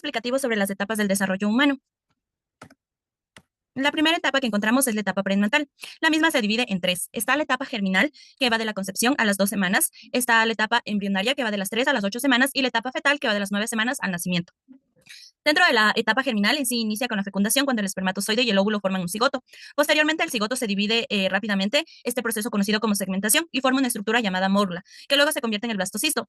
explicativo sobre las etapas del desarrollo humano. La primera etapa que encontramos es la etapa prenatal. La misma se divide en tres. Está la etapa germinal, que va de la concepción a las 2 semanas. Está la etapa embrionaria, que va de las 3 a las 8 semanas. Y la etapa fetal, que va de las 9 semanas al nacimiento. Dentro de la etapa germinal en sí inicia con la fecundación cuando el espermatozoide y el óvulo forman un cigoto. Posteriormente el cigoto se divide rápidamente, este proceso conocido como segmentación, y forma una estructura llamada mórula, que luego se convierte en el blastocisto.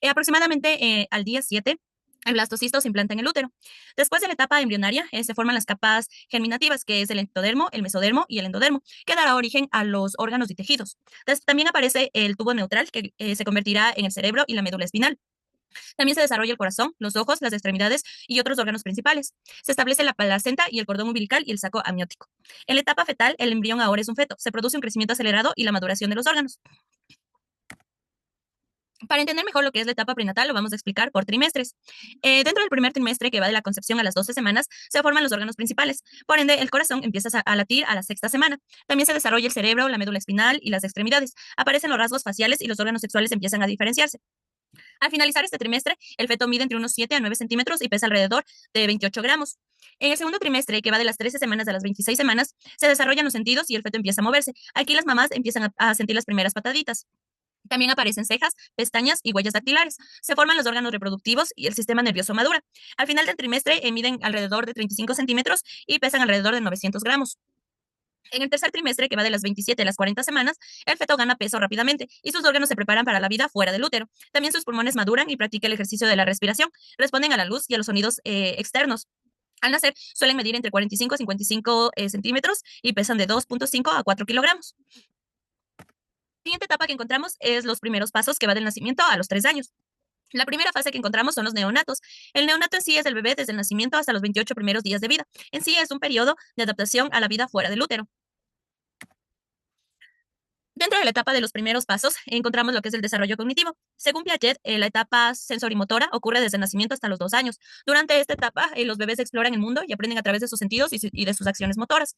Aproximadamente al día 7, el blastocisto se implanta en el útero. Después de la etapa embrionaria, se forman las capas germinativas, que es el ectodermo, el mesodermo y el endodermo, que dará origen a los órganos y tejidos. También aparece el tubo neutral, que se convertirá en el cerebro y la médula espinal. También se desarrolla el corazón, los ojos, las extremidades y otros órganos principales. Se establece la placenta y el cordón umbilical y el saco amniótico. En la etapa fetal, el embrión ahora es un feto. Se produce un crecimiento acelerado y la maduración de los órganos. Para entender mejor lo que es la etapa prenatal, lo vamos a explicar por trimestres. Dentro del primer trimestre, que va de la concepción a las 12 semanas, se forman los órganos principales. Por ende, el corazón empieza a latir a la sexta semana. También se desarrolla el cerebro, la médula espinal y las extremidades. Aparecen los rasgos faciales y los órganos sexuales empiezan a diferenciarse. Al finalizar este trimestre, el feto mide entre unos 7 a 9 centímetros y pesa alrededor de 28 gramos. En el segundo trimestre, que va de las 13 semanas a las 26 semanas, se desarrollan los sentidos y el feto empieza a moverse. Aquí las mamás empiezan a sentir las primeras pataditas. También aparecen cejas, pestañas y huellas dactilares. Se forman los órganos reproductivos y el sistema nervioso madura. Al final del trimestre miden alrededor de 35 centímetros y pesan alrededor de 900 gramos. En el tercer trimestre, que va de las 27 a las 40 semanas, el feto gana peso rápidamente y sus órganos se preparan para la vida fuera del útero. También sus pulmones maduran y practica el ejercicio de la respiración. Responden a la luz y a los sonidos externos. Al nacer, suelen medir entre 45 a 55 centímetros y pesan de 2,5 a 4 kilogramos. La siguiente etapa que encontramos es los primeros pasos, que va del nacimiento a los 3 años. La primera fase que encontramos son los neonatos. El neonato en sí es el bebé desde el nacimiento hasta los 28 primeros días de vida. En sí es un periodo de adaptación a la vida fuera del útero. Dentro de la etapa de los primeros pasos, encontramos lo que es el desarrollo cognitivo. Según Piaget, la etapa sensorimotora ocurre desde el nacimiento hasta los 2 años. Durante esta etapa, los bebés exploran el mundo y aprenden a través de sus sentidos y de sus acciones motoras.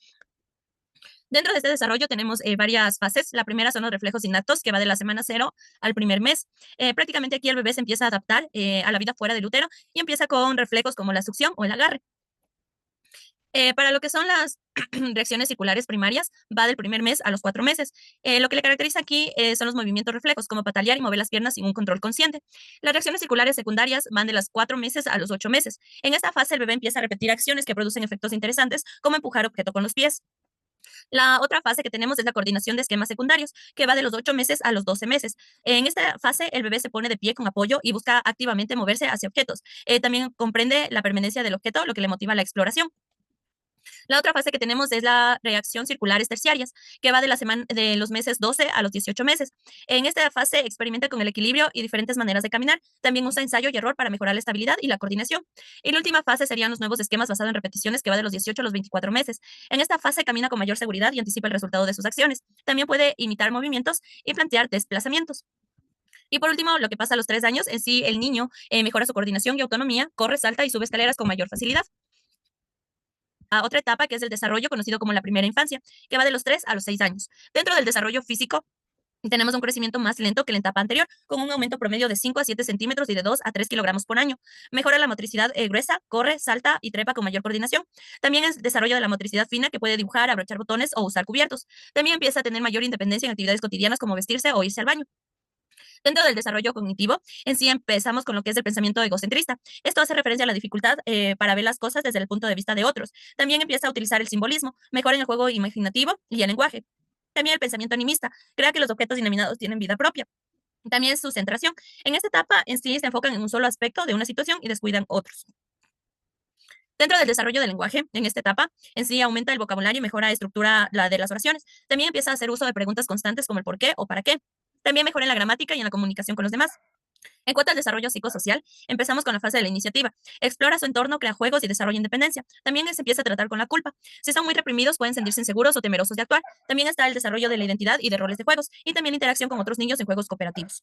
Dentro de este desarrollo tenemos varias fases. La primera son los reflejos innatos, que va de la semana 0 al primer mes. Prácticamente aquí el bebé se empieza a adaptar a la vida fuera del útero y empieza con reflejos como la succión o el agarre. Para lo que son las reacciones circulares primarias, va del primer mes a los 4 meses. Lo que le caracteriza aquí son los movimientos reflejos, como patalear y mover las piernas sin un control consciente. Las reacciones circulares secundarias van de los 4 meses a los 8 meses. En esta fase, el bebé empieza a repetir acciones que producen efectos interesantes, como empujar objeto con los pies. La otra fase que tenemos es la coordinación de esquemas secundarios, que va de los 8 meses a los 12 meses. En esta fase, el bebé se pone de pie con apoyo y busca activamente moverse hacia objetos. También comprende la permanencia del objeto, lo que le motiva la exploración. La otra fase que tenemos es la reacción circulares terciarias, que va de los meses 12 a los 18 meses. En esta fase experimenta con el equilibrio y diferentes maneras de caminar. También usa ensayo y error para mejorar la estabilidad y la coordinación. Y la última fase serían los nuevos esquemas basados en repeticiones, que va de los 18 a los 24 meses. En esta fase camina con mayor seguridad y anticipa el resultado de sus acciones. También puede imitar movimientos y plantear desplazamientos. Y por último, lo que pasa a los 3 años, en sí el niño mejora su coordinación y autonomía, corre, salta y sube escaleras con mayor facilidad. A otra etapa, que es el desarrollo, conocido como la primera infancia, que va de los 3 a los 6 años. Dentro del desarrollo físico, tenemos un crecimiento más lento que la etapa anterior, con un aumento promedio de 5 a 7 centímetros y de 2 a 3 kilogramos por año. Mejora la motricidad gruesa, corre, salta y trepa con mayor coordinación. También es desarrollo de la motricidad fina, que puede dibujar, abrochar botones o usar cubiertos. También empieza a tener mayor independencia en actividades cotidianas como vestirse o irse al baño. Dentro del desarrollo cognitivo, en sí empezamos con lo que es el pensamiento egocentrista. Esto hace referencia a la dificultad para ver las cosas desde el punto de vista de otros. También empieza a utilizar el simbolismo, mejora en el juego imaginativo y el lenguaje. También el pensamiento animista, crea que los objetos inanimados tienen vida propia. También su centración. En esta etapa, en sí se enfocan en un solo aspecto de una situación y descuidan otros. Dentro del desarrollo del lenguaje, en esta etapa, en sí aumenta el vocabulario y mejora la estructura de las oraciones. También empieza a hacer uso de preguntas constantes como el por qué o para qué. También mejora en la gramática y en la comunicación con los demás. En cuanto al desarrollo psicosocial, empezamos con la fase de la iniciativa. Explora su entorno, crea juegos y desarrolla independencia. También se empieza a tratar con la culpa. Si son muy reprimidos, pueden sentirse inseguros o temerosos de actuar. También está el desarrollo de la identidad y de roles de juegos, y también interacción con otros niños en juegos cooperativos.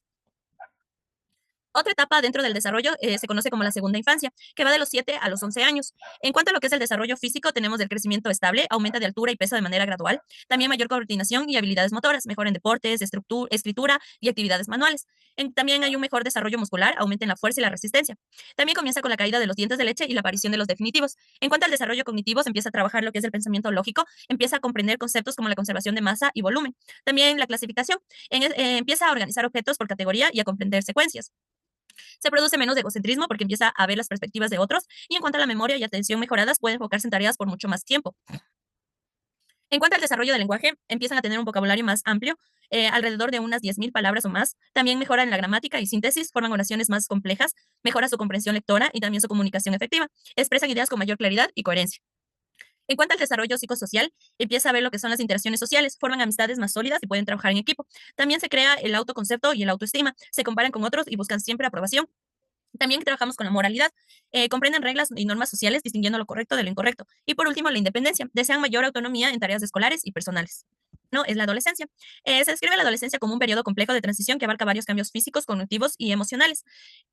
Otra etapa dentro del desarrollo se conoce como la segunda infancia, que va de los 7 a los 11 años. En cuanto a lo que es el desarrollo físico, tenemos el crecimiento estable, aumenta de altura y peso de manera gradual, también mayor coordinación y habilidades motoras, mejora en deportes, escritura y actividades manuales. También hay un mejor desarrollo muscular, aumenta en la fuerza y la resistencia. También comienza con la caída de los dientes de leche y la aparición de los definitivos. En cuanto al desarrollo cognitivo, se empieza a trabajar lo que es el pensamiento lógico, empieza a comprender conceptos como la conservación de masa y volumen. También la clasificación, empieza a organizar objetos por categoría y a comprender secuencias. Se produce menos egocentrismo porque empieza a ver las perspectivas de otros y en cuanto a la memoria y atención mejoradas, puede enfocarse en tareas por mucho más tiempo. En cuanto al desarrollo del lenguaje, empiezan a tener un vocabulario más amplio, alrededor de unas 10.000 palabras o más. También mejoran la gramática y síntesis, forman oraciones más complejas, mejora su comprensión lectora y también su comunicación efectiva. Expresan ideas con mayor claridad y coherencia. En cuanto al desarrollo psicosocial, empieza a ver lo que son las interacciones sociales, forman amistades más sólidas y pueden trabajar en equipo. También se crea el autoconcepto y el autoestima, se comparan con otros y buscan siempre aprobación. También trabajamos con la moralidad. Comprenden reglas y normas sociales, distinguiendo lo correcto de lo incorrecto. Y por último, la independencia. Desean mayor autonomía en tareas escolares y personales. No, es la adolescencia. Se describe la adolescencia como un periodo complejo de transición que abarca varios cambios físicos, cognitivos y emocionales.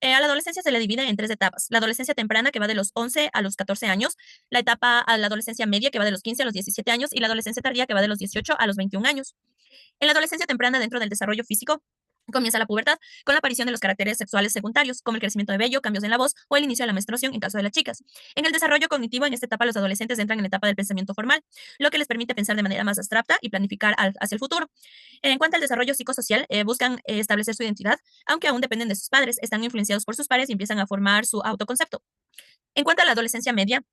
A la adolescencia se le divide en tres etapas. La adolescencia temprana, que va de los 11 a los 14 años, la etapa a la adolescencia media, que va de los 15 a los 17 años, y la adolescencia tardía, que va de los 18 a los 21 años. En la adolescencia temprana, dentro del desarrollo físico, comienza la pubertad, con la aparición de los caracteres sexuales secundarios, como el crecimiento de vello, cambios en la voz o el inicio de la menstruación en caso de las chicas. En el desarrollo cognitivo, en esta etapa, los adolescentes entran en la etapa del pensamiento formal, lo que les permite pensar de manera más abstracta y planificar hacia el futuro. En cuanto al desarrollo psicosocial, buscan establecer su identidad, aunque aún dependen de sus padres, están influenciados por sus pares y empiezan a formar su autoconcepto. En cuanto a la adolescencia media,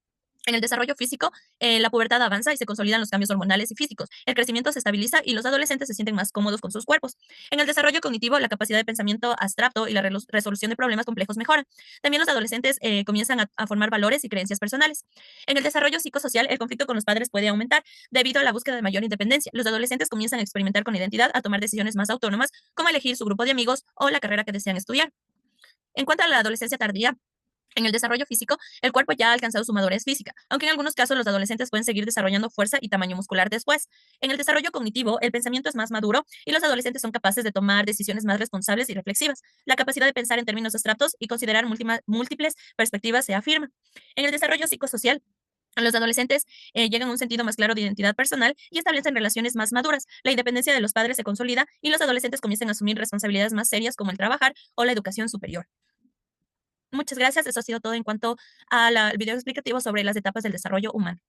en el desarrollo físico, la pubertad avanza y se consolidan los cambios hormonales y físicos. El crecimiento se estabiliza y los adolescentes se sienten más cómodos con sus cuerpos. En el desarrollo cognitivo, la capacidad de pensamiento abstracto y la resolución de problemas complejos mejoran. También los adolescentes comienzan a formar valores y creencias personales. En el desarrollo psicosocial, el conflicto con los padres puede aumentar debido a la búsqueda de mayor independencia. Los adolescentes comienzan a experimentar con identidad, a tomar decisiones más autónomas, como elegir su grupo de amigos o la carrera que desean estudiar. En cuanto a la adolescencia tardía, en el desarrollo físico, el cuerpo ya ha alcanzado su madurez física, aunque en algunos casos los adolescentes pueden seguir desarrollando fuerza y tamaño muscular después. En el desarrollo cognitivo, el pensamiento es más maduro y los adolescentes son capaces de tomar decisiones más responsables y reflexivas. La capacidad de pensar en términos abstractos y considerar múltiples perspectivas se afirma. En el desarrollo psicosocial, los adolescentes llegan a un sentido más claro de identidad personal y establecen relaciones más maduras. La independencia de los padres se consolida y los adolescentes comienzan a asumir responsabilidades más serias como el trabajar o la educación superior. Muchas gracias. Eso ha sido todo en cuanto al video explicativo sobre las etapas del desarrollo humano.